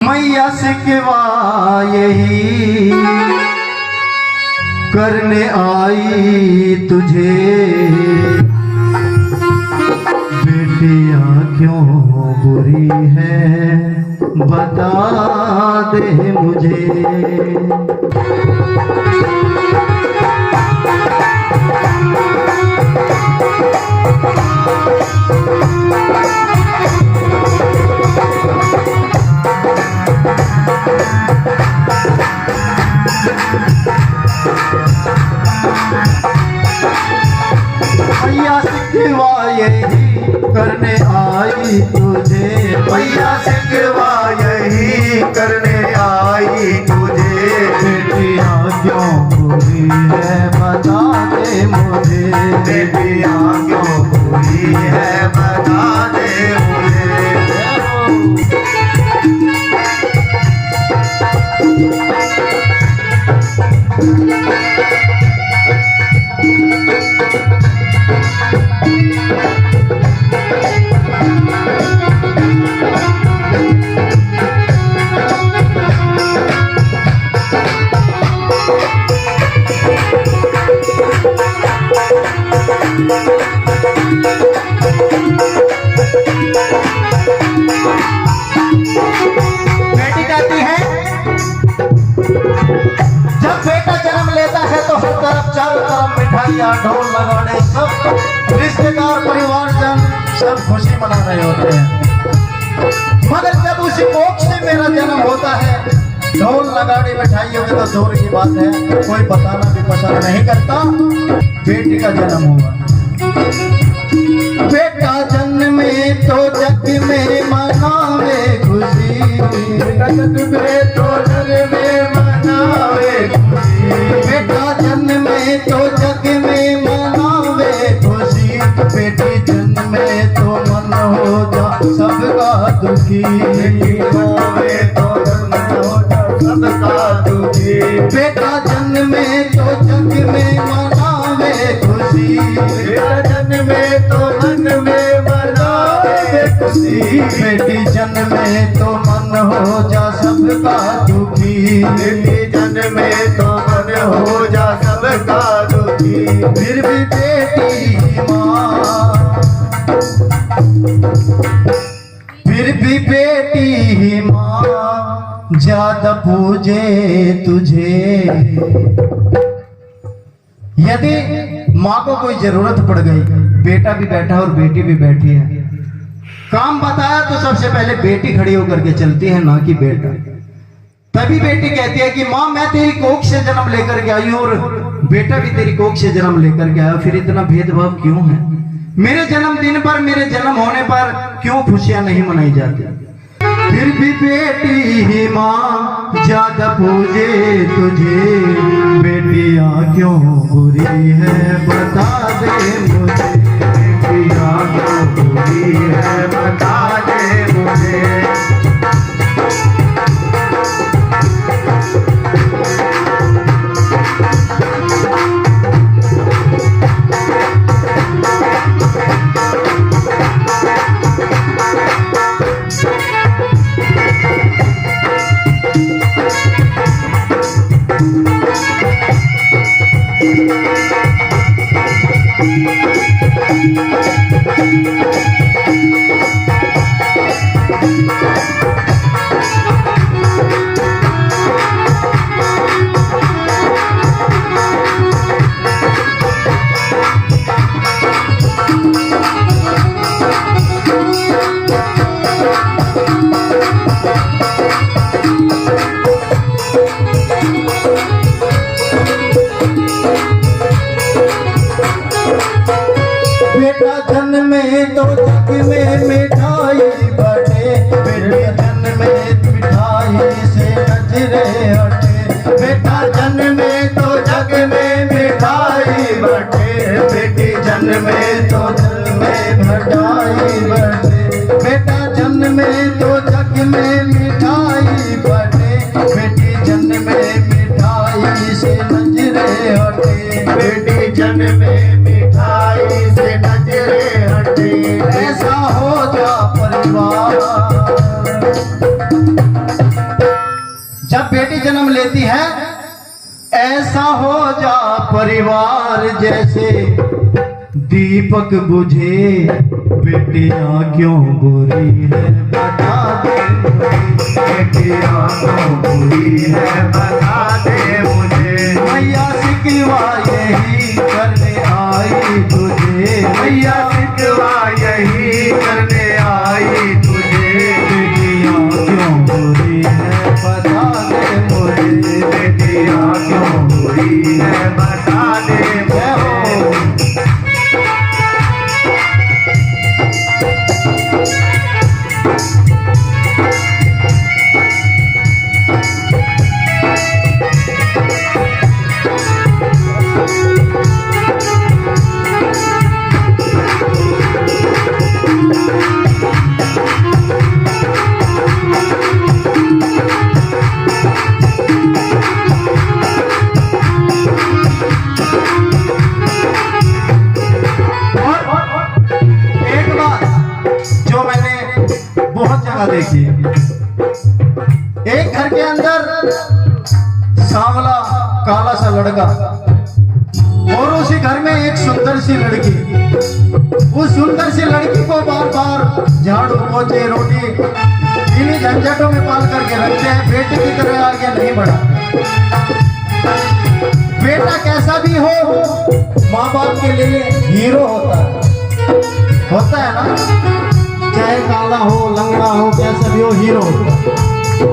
मैया सिकवा यही करने आई तुझे, बेटियां क्यों बुरी है बता दे मुझे। मैया सिकवा यही करने आई तुझे, मैया सिकवा यही करने आई तुझे, बेटियां क्यों बुरी है बता दे मुझे, बेटियां क्यों बुरी है बता दे मुझे। बेटी कहती है जब बेटा जन्म लेता है तो हर तरफ चारों तरफ मिठाइयाँ ढोल लगाने सब रिश्तेदार परिवारजन सब खुशी मना रहे होते हैं। मगर जब उसी कोख से मेरा जन्म होता है ढोल लगाने मिठाइयों की तो दूर की बात है, कोई बताना भी पसंद नहीं करता। बेटी का जन्म हुआ, बेटा जन्मे तो जग में मनावे खुशी, जग में तो जग में मनावे खुशी, बेटा जन्मे तो जग में मनावे खुशी, बेटी जन्मे तो मन हो जा सबका दुखी, बेटी होवे तो जन्म हो जा सबका दुखी, बेटा जन्मे तो जग में मनावे खुशी, बेटा जन्मे तो मन में मनावे खुशी, बेटी जन्मे तो मन हो जा सबका दुखी, बेटी जन्मे तो मन हो जा सबका दुखी, फिर भी बेटी माँ, फिर भी बेटी माँ ज्यादा पूजे तुझे। यदि माँ को कोई जरूरत पड़ गई, बेटा भी बैठा और बेटी भी बैठी है, काम बताया तो सबसे पहले बेटी खड़ी होकर के चलती है, ना कि बेटा। तभी बेटी कहती है कि माँ मैं तेरी कोख से जन्म लेकर के आई हूँ और बेटा भी तेरी कोख से जन्म लेकर के आया, फिर इतना भेदभाव क्यों है? मेरे जन्मदिन पर, मेरे जन्म होने पर क्यों खुशियां नहीं मनाई जाती? फिर भी बेटी ही माँ ज्यादा पूजे तुझे, बेटियां क्यों बुरी है बता दे मुझे, बेटियां क्यों बुरी है बता दे मुझे। बेटा जन्मे तो जग में मिठाई बटे, बेटा जन्मे मिठाई से नजरे हटे, बेटा जन्मे तो जग में मिठाई बटे, बेटी जन्मे तो जग में मिठाई बटे, बेटा जन्मे तो जग में मिठाई बटे, बेटी जन्मे मिठाई से नजरे हटे, बेटी जन्मे मिठाई से नजरे हटे। ऐसा हो जा परिवार, जब बेटी जन्म लेती है, ऐसा हो जा परिवार जैसे दीपक बुझे, बेटियां क्यों बुरी है बता दे, बेटियां क्यों बुरी है बता दे मुझे, मैया सिकवा यही करने आई तुझे, मैया सिकवा यही करने आई तुझे, बेटियां क्यों बुरी है बता दे मुझे, बेटियां क्यों बुरी है बता दे मुझे। देखिए, एक घर के अंदर सांवला काला सा लड़का और उसी घर में एक सुंदर सी लड़की। उस सुंदर सी लड़की को बार बार झाड़ू पोछे रोटी इन्हीं झंझटों में पाल करके रखते हैं, बेटे की तरह आगे नहीं बढ़ा। बेटा कैसा भी हो माँ बाप के लिए हीरो होता है ना, चाहे काला हो लंगड़ा हो कैसा भी हो हीरो होता है।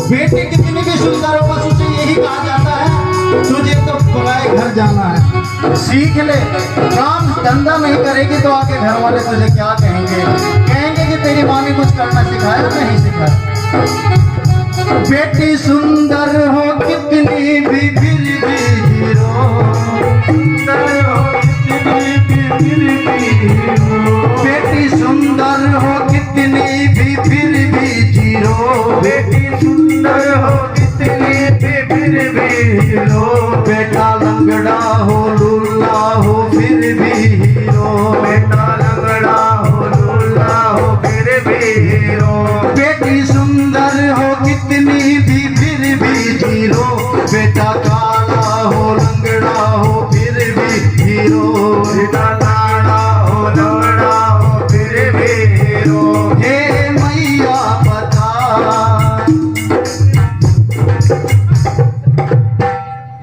बेटी कितनी भी सुंदर हो बस उसे यही कहा जाता है तुझे तो पराए घर जाना है, सीख ले। काम धंधा नहीं करेगी तो आके घर वाले तुझे क्या कहेंगे कि तेरी माँ ने कुछ करना सिखाया नहीं सिखाया। बेटी सुंदर हो कितनी भी फिर भी हीरो, सुंदर हो कितनी भी फिर भी हीरो, बेटी सुंदर हो कितनी भी फिर भी जीरो, बेटी सुंदर हो कितनी भी फिर भी हीरो, बेटा लंगड़ा हो लूला हो फिर भी हीरो, बेटा लंगड़ा हो लूला हो फिर भी हीरो, बेटी सुंदर हो कितनी भी फिर भी जीरो, बेटा काला हो लंगड़ा हो फिर भी हीरो, बेटा लाड़ा हो लंगड़ा हो फिर भी हीरो। हे मैया बता,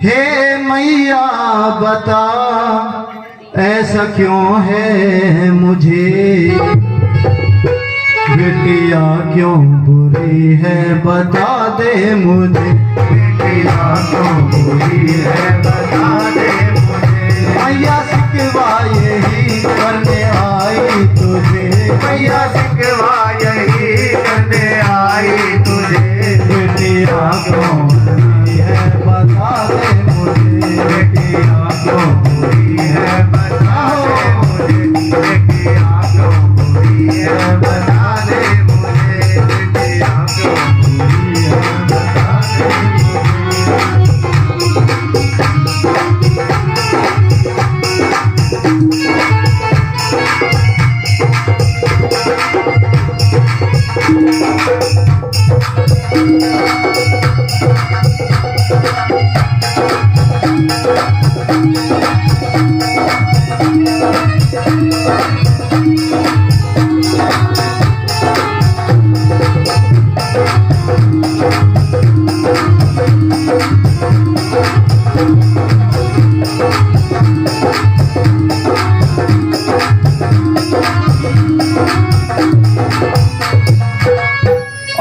हे मैया बता ऐसा क्यों है मुझे, बेटियां क्यों बुरी है बता दे मुझे, बेटियां क्यों बुरी है बता दे मुझे, मैया सिकवा यही करने आई तुझे, मैया सिकवा यही करने आई तुझे, बेटियां क्यों बुरी है बता दे मुझे, बेटियां क्यों बुरी है बता दे मुझे, बेटियां क्यों बुरी है बता दे मुझे, बेटियां क्यों बुरी है बता दे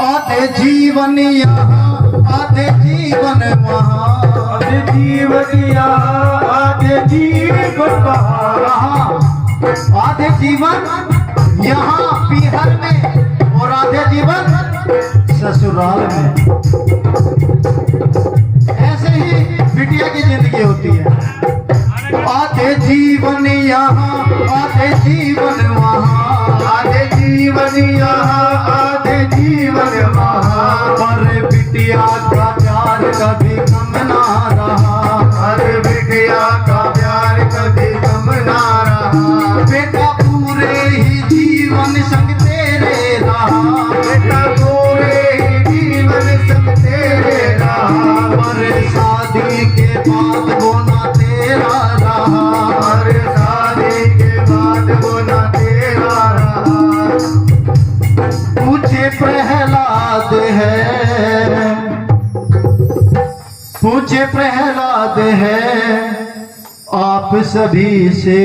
आधे जीवन यहाँ आधे जीवन वहाँ, आधे जीवन यहाँ आधे जीवन वहाँ, आधे जीवन यहाँ पीहर में और आधे जीवन ससुराल में। ऐसे ही बिटिया की जिंदगी होती है, आधे जीवन यहाँ आधे जीवन वहाँ, आधे जीवन यहाँ आधे जीवन वहाँ, पर बिटिया का प्यार कभी कम ना रहा, हर बिटिया का प्यार कभी कम ना रहा, बेटा पूरे ही जीवन संग तेरे रहा, बेटा पूरे ही जीवन संग तेरे रहा, पूछे प्रहलाद है, पूछे प्रहलाद है आप सभी से,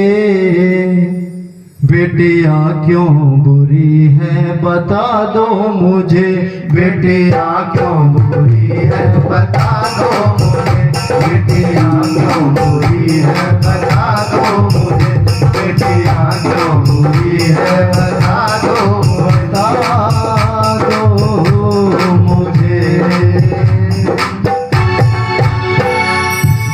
बेटिया क्यों बुरी है बता दो मुझे, बेटिया क्यों बुरी है बता दो मुझे, बेटिया क्यों बुरी है बता दो